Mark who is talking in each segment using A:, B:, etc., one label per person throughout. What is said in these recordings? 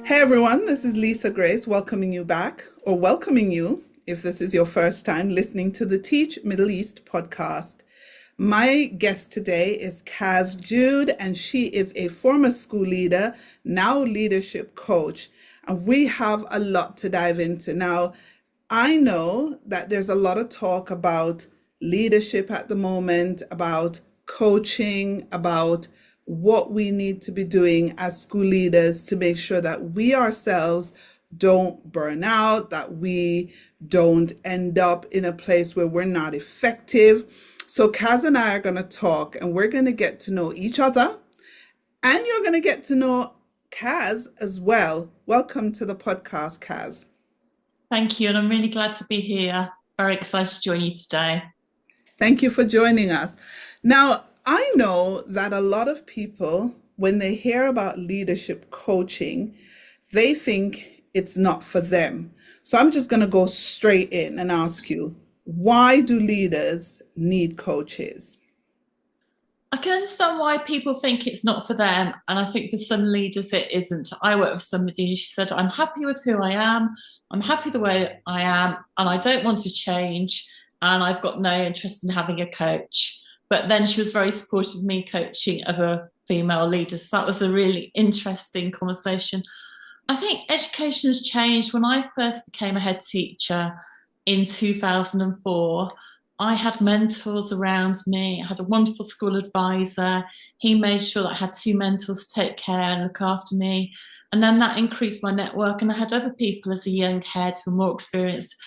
A: Hey everyone, this is Lisa Grace welcoming you back, or welcoming you if this is your first time listening to the Teach Middle East podcast. My guest today is Caz Jude, and she is a former school leader, now leadership coach. And we have a lot to dive into. Now, I know that there's a lot of talk about leadership at the moment, about coaching, about what we need to be doing as school leaders to make sure that we ourselves don't burn out, that we don't end up in a place where we're not effective. So Kaz and I are going to talk, and we're going to get to know each other, and you're going to get to know Kaz as well. Welcome to the podcast, Kaz.
B: Thank you, and I'm really glad to be here. Very excited to join you today.
A: Thank you for joining us. Now, I know that a lot of people, when they hear about leadership coaching, they think it's not for them. So I'm just going to go straight in and ask you, why do leaders need coaches?
B: I can understand why people think it's not for them, and I think for some leaders it isn't. I worked with somebody who said, I'm happy with who I am, I'm happy the way I am, and I don't want to change, and I've got no interest in having a coach. But then she was very supportive of me coaching other female leaders. So that was a really interesting conversation. I think education has changed. When I first became a head teacher in 2004, I had mentors around me. I had a wonderful school advisor. He made sure that I had two mentors to take care and look after me. And then that increased my network. And I had other people as a young head who were more experienced,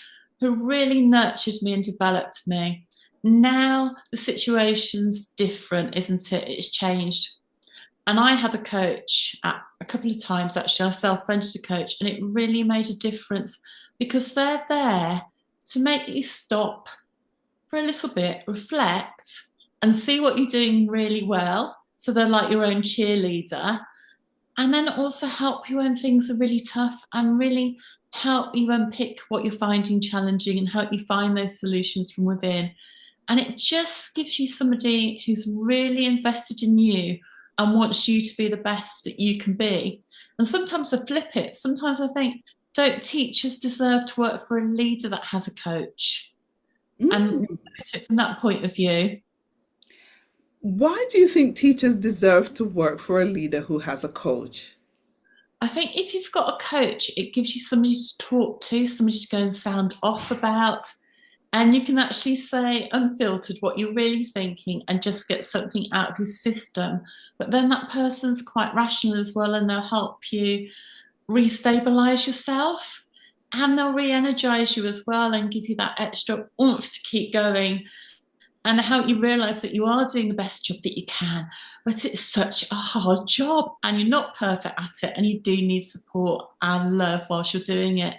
B: who really nurtured me and developed me. Now the situation's different, isn't it? It's changed. And I had a coach at a couple of times, actually. I self-funded a coach, and it really made a difference because they're there to make you stop for a little bit, reflect, and see what you're doing really well. So they're like your own cheerleader. And then also help you when things are really tough and really help you unpick what you're finding challenging and help you find those solutions from within. And it just gives you somebody who's really invested in you and wants you to be the best that you can be. And sometimes I flip it. Sometimes I think, don't teachers deserve to work for a leader that has a coach? And
A: Mm.
B: look at it from that point of view.
A: Why do you think teachers deserve to work for a leader who has a coach?
B: I think if you've got a coach, it gives you somebody to talk to, somebody to go and sound off about. And you can actually say unfiltered what you're really thinking and just get something out of your system. But then that person's quite rational as well, and they'll help you restabilize yourself, and they'll re-energize you as well and give you that extra oomph to keep going and help you realize that you are doing the best job that you can. But it's such a hard job and you're not perfect at it, and you do need support and love whilst you're doing it.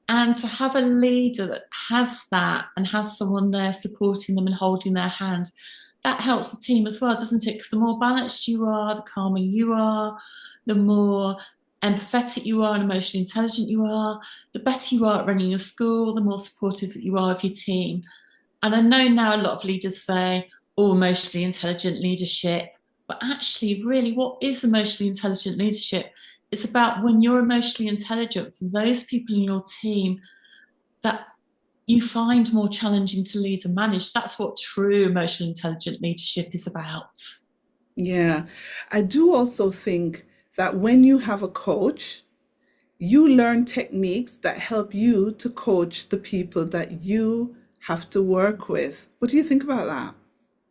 B: And to have a leader that has that and has someone there supporting them and holding their hand, that helps the team as well, doesn't it? Because the more balanced you are, the calmer you are, the more empathetic you are and emotionally intelligent you are, the better you are at running your school, the more supportive you are of your team. And I know now a lot of leaders say, oh, emotionally intelligent leadership. But actually, really, what is emotionally intelligent leadership? It's about when you're emotionally intelligent, for those people in your team that you find more challenging to lead and manage. That's what true emotionally intelligent leadership is about.
A: Yeah, I do also think that when you have a coach, you learn techniques that help you to coach the people that you have to work with. What do you think about that?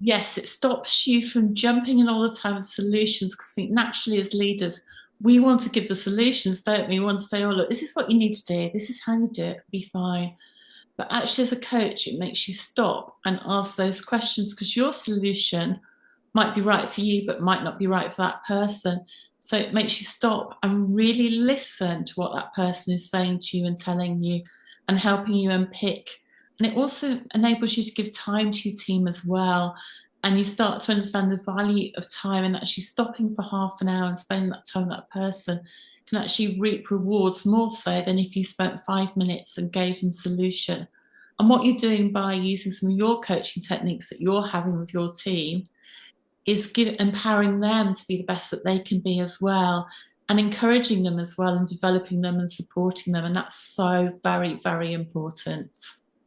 B: Yes, it stops you from jumping in all the time with solutions, because I think naturally as leaders, we want to give the solutions, don't we? We want to say, oh, look, this is what you need to do. This is how you do it. Be fine. But actually, as a coach, it makes you stop and ask those questions, because your solution might be right for you, but might not be right for that person. So it makes you stop and really listen to what that person is saying to you and telling you and helping you unpick. And it also enables you to give time to your team as well. And you start to understand the value of time, and actually stopping for half an hour and spending that time with that person can actually reap rewards more so than if you spent 5 minutes and gave them a solution. And what you're doing by using some of your coaching techniques that you're having with your team is empowering them to be the best that they can be as well. and encouraging them as well and developing them and supporting them. And that's so very, very important.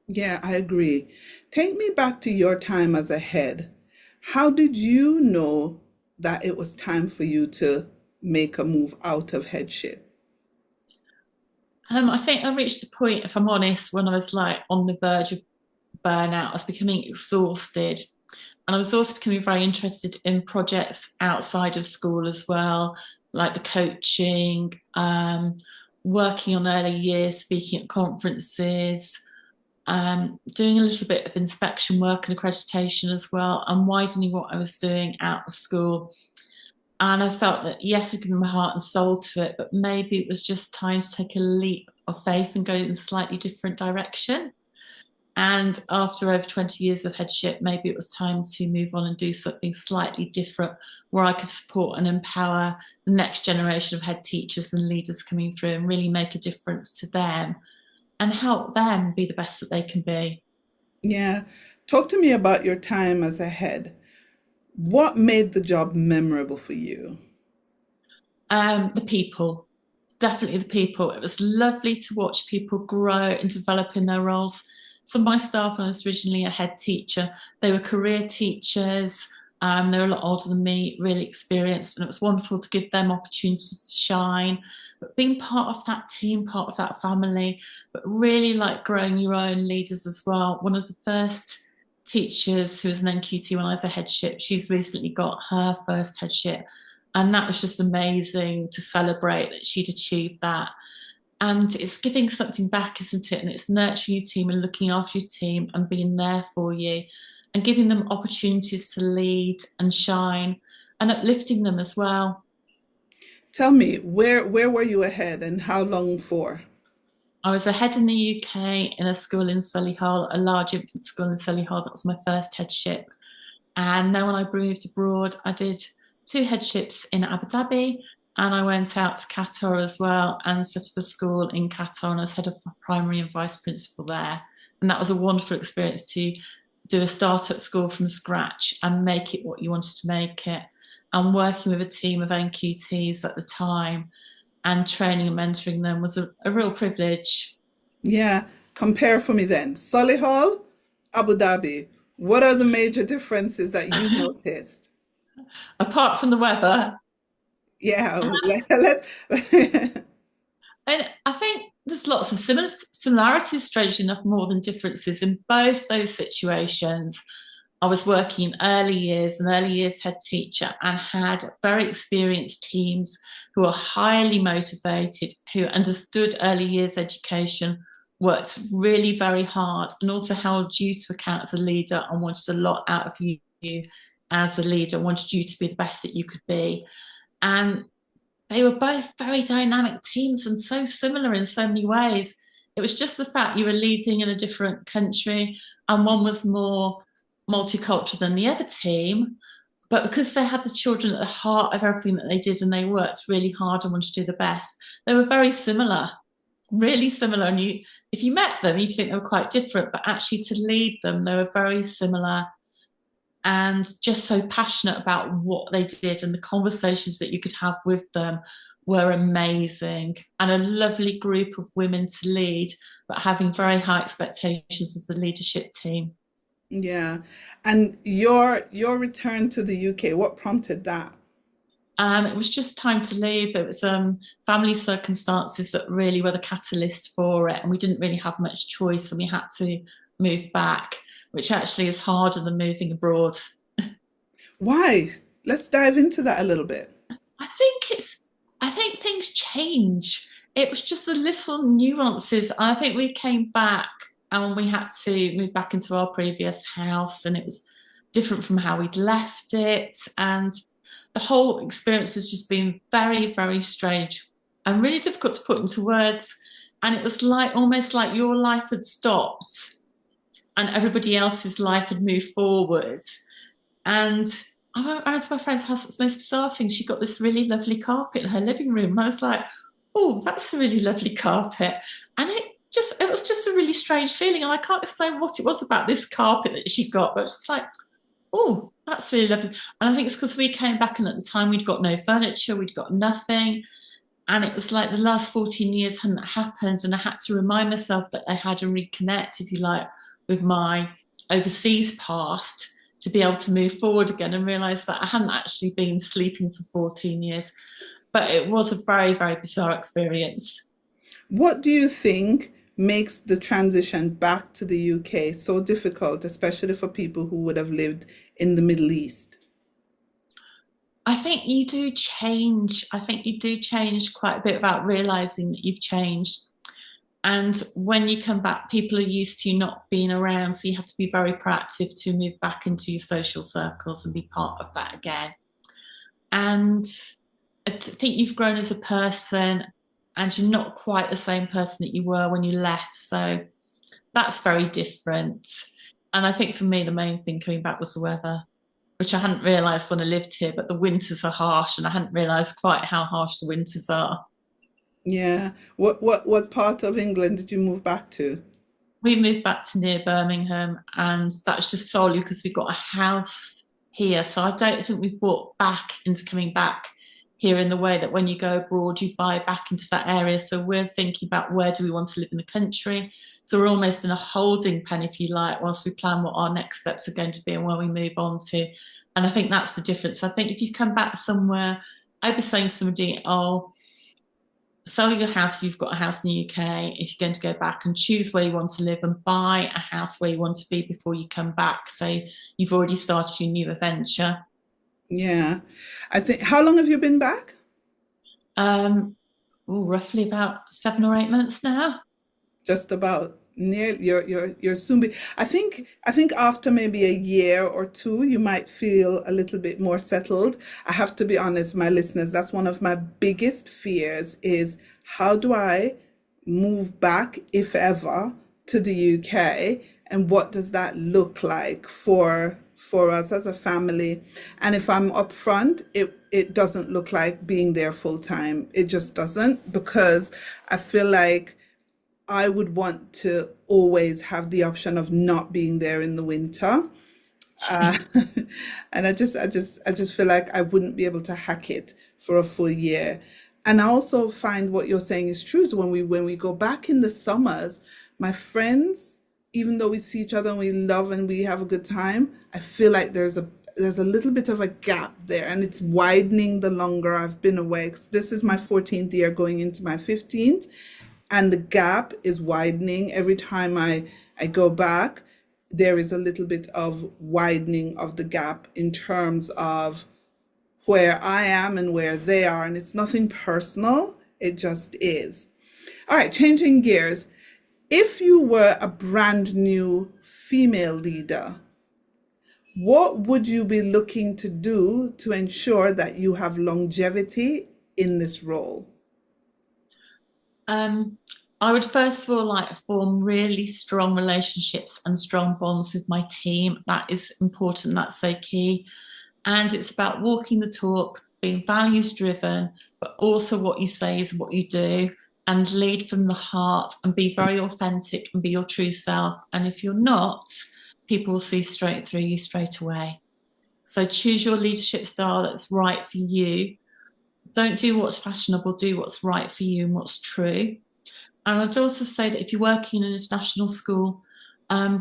A: Yeah, I agree. Take me back to your time as a head. How did you know that it was time for you to make a move out of headship?
B: I think I reached a point, if I'm honest, when I was like on the verge of burnout. I was becoming exhausted. And I was also becoming very interested in projects outside of school as well, like the coaching, working on early years, speaking at conferences, doing a little bit of inspection work and accreditation as well, and widening what I was doing out of school. And I felt that, yes, I'd given my heart and soul to it, but maybe it was just time to take a leap of faith and go in a slightly different direction. And after over 20 years of headship, maybe it was time to move on and do something slightly different where I could support and empower the next generation of head teachers and leaders coming through and really make a difference to them and help them be the best that they can be.
A: Yeah. Talk to me about your time as a head. What made the job memorable for you?
B: The people, definitely the people. It was lovely to watch people grow and develop in their roles. Some of my staff, when I was originally a head teacher, they were career teachers. They were a lot older than me, really experienced, and it was wonderful to give them opportunities to shine. But being part of that team, part of that family, but really like growing your own leaders as well. One of the first teachers who was an NQT when I was a headship, she's recently got her first headship. And that was just amazing to celebrate that she'd achieved that. And it's giving something back, isn't it? And it's nurturing your team and looking after your team and being there for you and giving them opportunities to lead and shine and uplifting them as well.
A: Tell me, where were you ahead and how long for?
B: I was a head in the UK in a school in Solihull, a large infant school in Solihull. That was my first headship. And then when I moved abroad, I did two headships in Abu Dhabi and I went out to Qatar as well and set up a school in Qatar and I was head of primary and vice principal there. And that was a wonderful experience to do a startup school from scratch and make it what you wanted to make it. And working with a team of NQTs at the time and training and mentoring them was a real privilege.
A: Yeah, compare for me then. Solihull, Abu Dhabi. What are the major differences that you noticed?
B: Apart from the weather,
A: Yeah, let,
B: and I think there's lots of similarities, strangely enough, more than differences in both those situations. I was working in early years, an early years head teacher, and had very experienced teams who were highly motivated, who understood early years education, worked really very hard, and also held you to account as a leader and wanted a lot out of you as a leader, wanted you to be the best that you could be. And they were both very dynamic teams and so similar in so many ways. It was just the fact you were leading in a different country and one was more multicultural than the other team. But because they had the children at the heart of everything that they did and they worked really hard and wanted to do the best, they were very similar, really similar. And if you met them, you'd think they were quite different, but actually to lead them, they were very similar and just so passionate about what they did and the conversations that you could have with them were amazing and a lovely group of women to lead but having very high expectations of the leadership team.
A: yeah. And your return to the UK, what prompted that?
B: It was just time to leave. It was family circumstances that really were the catalyst for it, and we didn't really have much choice, and we had to move back, which actually is harder than moving abroad.
A: Why? Let's dive into that a little bit.
B: I think it's, I think things change. It was just the little nuances. I think we came back and we had to move back into our previous house, and it was different from how we'd left it. And the whole experience has just been very, very strange and really difficult to put into words. And it was like almost like your life had stopped and everybody else's life had moved forward. And I went round to my friend's house. It's the most bizarre thing. She got this really lovely carpet in her living room. And I was like, oh, that's a really lovely carpet. And it was just a really strange feeling. And I can't explain what it was about this carpet that she got, but it's like, oh, that's really lovely. And I think it's because we came back and at the time we'd got no furniture, we'd got nothing. And it was like the last 14 years hadn't happened. And I had to remind myself that I had to reconnect, if you like, with my overseas past to be able to move forward again and realize that I hadn't actually been sleeping for 14 years. But it was a very, very bizarre experience.
A: What do you think makes the transition back to the UK so difficult, especially for people who would have lived in the Middle East?
B: I think you do change. I think you do change quite a bit without realizing that you've changed. And when you come back, people are used to you not being around. So you have to be very proactive to move back into your social circles and be part of that again. And I think you've grown as a person and you're not quite the same person that you were when you left. So that's very different. And I think for me, the main thing coming back was the weather, which I hadn't realised when I lived here, but the winters are harsh and I hadn't realised quite how harsh the winters are.
A: Yeah. What part of England did you move back to?
B: We moved back to near Birmingham, and that's just solely because we've got a house here. So I don't think we've brought back into coming back here in the way that when you go abroad, you buy back into that area. So we're thinking about where do we want to live in the country. So we're almost in a holding pen, if you like, whilst we plan what our next steps are going to be and where we move on to. And I think that's the difference. I think if you come back somewhere, I'd be saying to somebody, oh, sell your house, you've got a house in the UK, if you're going to go back, and choose where you want to live and buy a house where you want to be before you come back. So you've already started your new adventure.
A: Yeah. I think, how long have you been back?
B: Um, Roughly about 7 or 8 months now.
A: Just about near you're soon be I think after maybe a year or two you might feel a little bit more settled. I have to be honest, my listeners, that's one of my biggest fears is how do I move back, if ever, to the UK, and what does that look like for us as a family? And if I'm upfront, it doesn't look like being there full time. It just doesn't, because I feel like I would want to always have the option of not being there in the winter. Uh, and I just feel like I wouldn't be able to hack it for a full year. And I also find what you're saying is true. So when we go back in the summers, my friends, even though we see each other and we love and we have a good time, I feel like there's a little bit of a gap there, and it's widening the longer I've been away. 'Cause this is my 14th year going into my 15th, and the gap is widening every time I go back. There is a little bit of widening of the gap in terms of where I am and where they are, and it's nothing personal, it just is. All right, changing gears. If you were a brand new female leader, what would you be looking to do to ensure that you have longevity in this role?
B: Um, I would first of all like to form really strong relationships and strong bonds with my team. That is important, that's so key. And it's about walking the talk, being values driven, but also what you say is what you do, and lead from the heart and be very authentic and be your true self. And if you're not, people will see straight through you straight away. So choose your leadership style that's right for you. Don't do what's fashionable, do what's right for you and what's true. And I'd also say that if you're working in an international school,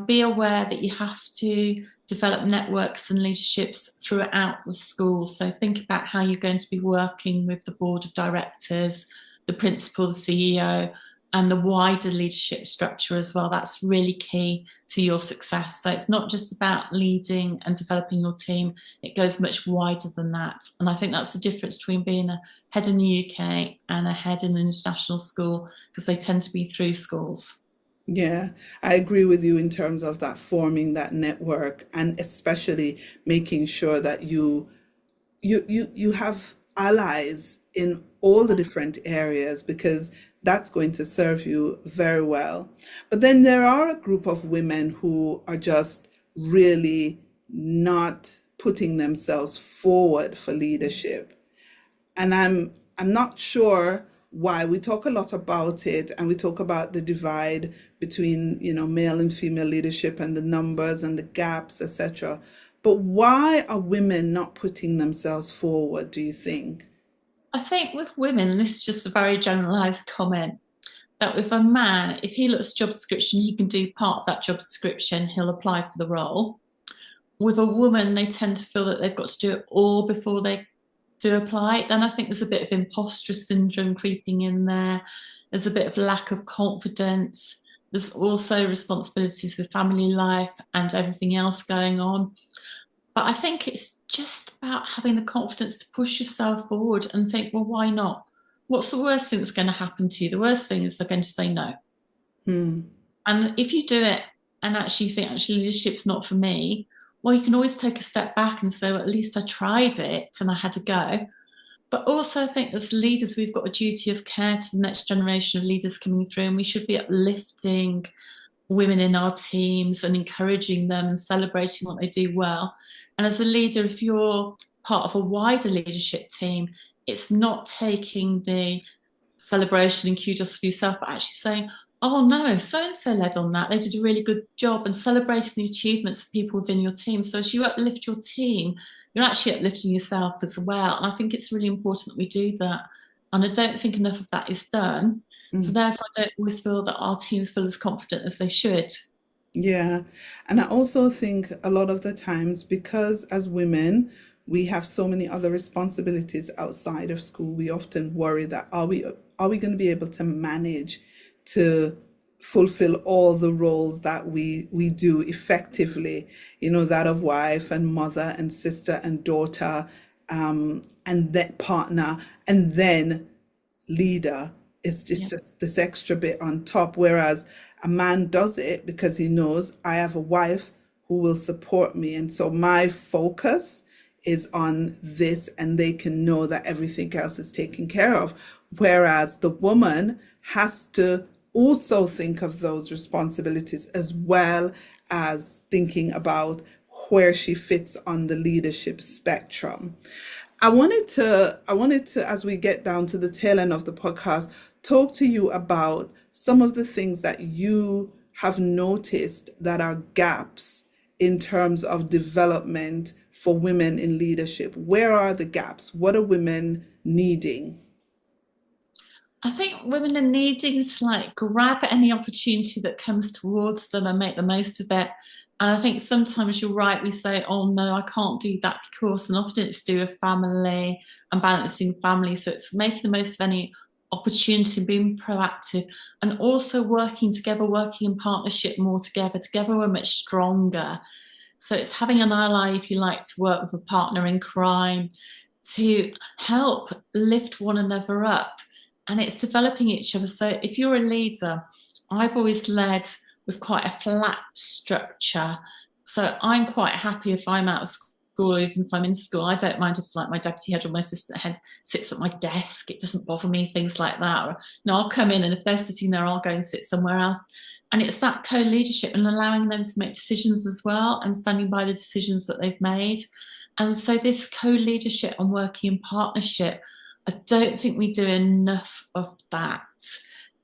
B: be aware that you have to develop networks and leaderships throughout the school. So think about how you're going to be working with the board of directors, the principal, the CEO, and the wider leadership structure as well. That's really key to your success. So it's not just about leading and developing your team, it goes much wider than that. And I think that's the difference between being a head in the UK and a head in an international school, because they tend to be through schools.
A: Yeah, I agree with you in terms of that forming that network, and especially making sure that you have allies in all the different areas, because that's going to serve you very well. But then there are a group of women who are just really not putting themselves forward for leadership, and I'm not sure why. We talk a lot about it, and we talk about the divide between, male and female leadership and the numbers and the gaps, etc. But why are women not putting themselves forward, do you think?
B: I think with women, this is just a very generalized comment, that with a man, if he looks at job description, he can do part of that job description, he'll apply for the role. With a woman, they tend to feel that they've got to do it all before they do apply. Then I think there's a bit of imposter syndrome creeping in there. There's a bit of lack of confidence. There's also responsibilities with family life and everything else going on. But I think it's just about having the confidence to push yourself forward and think, well, why not? What's the worst thing that's going to happen to you? The worst thing is they're going to say no.
A: Hmm.
B: And if you do it and actually think, actually, leadership's not for me, well, you can always take a step back and say, well, at least I tried it and I had to go. But also, I think as leaders, we've got a duty of care to the next generation of leaders coming through, and we should be uplifting women in our teams and encouraging them and celebrating what they do well. And as a leader, if you're part of a wider leadership team, it's not taking the celebration and kudos for yourself, but actually saying, oh no, so and so led on that. They did a really good job, and celebrating the achievements of people within your team. So as you uplift your team, you're actually uplifting yourself as well. And I think it's really important that we do that. And I don't think enough of that is done. So therefore, I don't always feel that our teams feel as confident as they should.
A: Yeah. And I also think a lot of the times, because as women, we have so many other responsibilities outside of school, we often worry that are we going to be able to manage to fulfill all the roles that we do effectively, that of wife and mother and sister and daughter, and that partner, and then leader. It's
B: Yeah.
A: just this extra bit on top. Whereas a man does it because he knows I have a wife who will support me. And so my focus is on this, and they can know that everything else is taken care of. Whereas the woman has to also think of those responsibilities as well as thinking about where she fits on the leadership spectrum. I wanted to, as we get down to the tail end of the podcast, talk to you about some of the things that you have noticed that are gaps in terms of development for women in leadership. Where are the gaps? What are women needing?
B: I think women are needing to like grab any opportunity that comes towards them and make the most of it. And I think sometimes you're right, we say, oh no, I can't do that course. And often it's to do with family and balancing family. So it's making the most of any opportunity, being proactive, and also working together, working in partnership more together. Together we're much stronger. So it's having an ally, if you like, to work with a partner in crime, to help lift one another up. And it's developing each other. So if you're a leader, I've always led with quite a flat structure. So I'm quite happy if I'm out of school, even if I'm in school. I don't mind if like my deputy head or my assistant head sits at my desk. It doesn't bother me, things like that. Or no, I'll come in, and if they're sitting there, I'll go and sit somewhere else. And it's that co-leadership and allowing them to make decisions as well and standing by the decisions that they've made. And so this co-leadership and working in partnership, I don't think we do enough of that.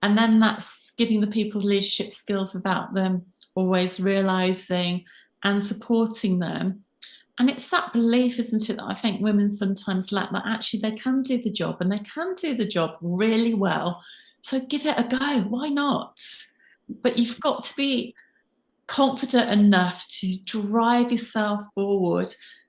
B: And then that's giving the people leadership skills without them always realizing and supporting them. And it's that belief, isn't it, that I think women sometimes lack, that actually they can do the job and they can do the job really well. So give it a go. Why not? But you've got to be confident enough to drive yourself forward.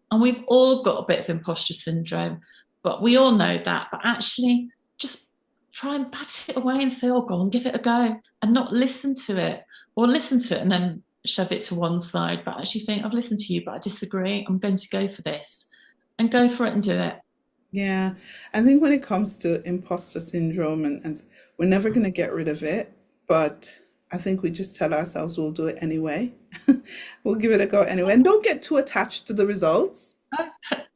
B: And we've all got a bit of imposter syndrome, but we all know that. But actually, just try and bat it away and say, oh, go on, give it a go, and not listen to it, or listen to it and then shove it to one side. But actually think, I've listened to you, but I disagree. I'm going to go for this, and go for it and do it.
A: Yeah, I think when it comes to imposter syndrome, and we're never going to get rid of it, but I think we just tell ourselves we'll do it anyway. We'll give it a go anyway. And don't get too attached to the results,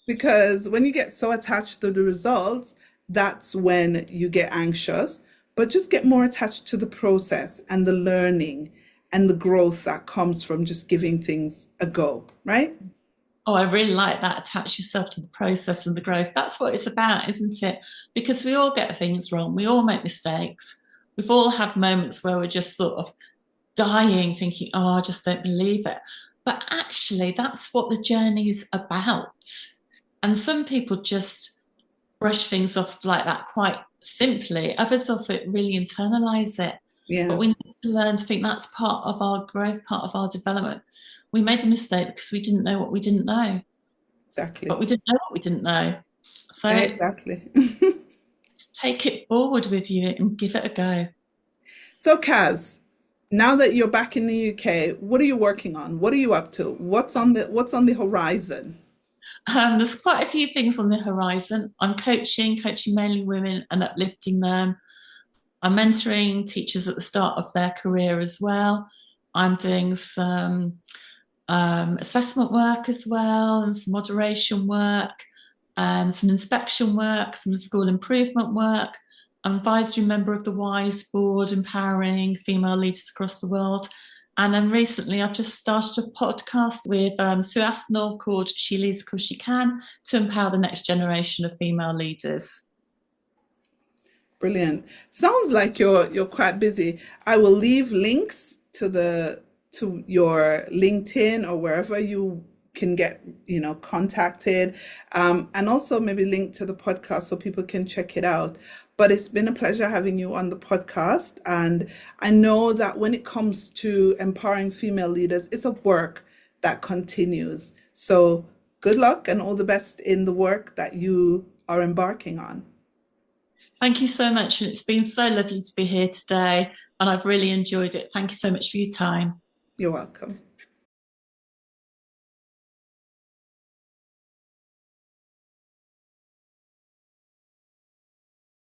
A: because when you get so attached to the results, that's when you get anxious. But just get more attached to the process and the learning and the growth that comes from just giving things a go, right?
B: Oh, I really like that. Attach yourself to the process and the growth. That's what it's about, isn't it? Because we all get things wrong. We all make mistakes. We've all had moments where we're just sort of dying, thinking, oh, I just don't believe it. But actually, that's what the journey is about. And some people just brush things off like that quite simply. Others of it really internalize it. But
A: Yeah,
B: we need to learn to think that's part of our growth, part of our development. We made a mistake because we didn't know what we didn't know, but
A: exactly.
B: we didn't know what we didn't know. So
A: Exactly.
B: take it forward with you and give it a go.
A: So, Kaz, now that you're back in the UK, what are you working on? What are you up to? What's on the horizon?
B: There's quite a few things on the horizon. I'm coaching mainly women and uplifting them. I'm mentoring teachers at the start of their career as well. I'm doing some assessment work as well, and some moderation work, some inspection work, some school improvement work. I'm advisory member of the WISE board, empowering female leaders across the world. And then recently, I've just started a podcast with Sue Aspinall called She Leads Because She Can, to empower the next generation of female leaders.
A: Brilliant. Sounds like you're quite busy. I will leave links to your LinkedIn or wherever you can get, contacted, and also maybe link to the podcast so people can check it out. But it's been a pleasure having you on the podcast, and I know that when it comes to empowering female leaders, it's a work that continues. So good luck and all the best in the work that you are embarking on.
B: Thank you so much. And it's been so lovely to be here today. And I've really enjoyed it. Thank you so much for your time.
A: You're welcome.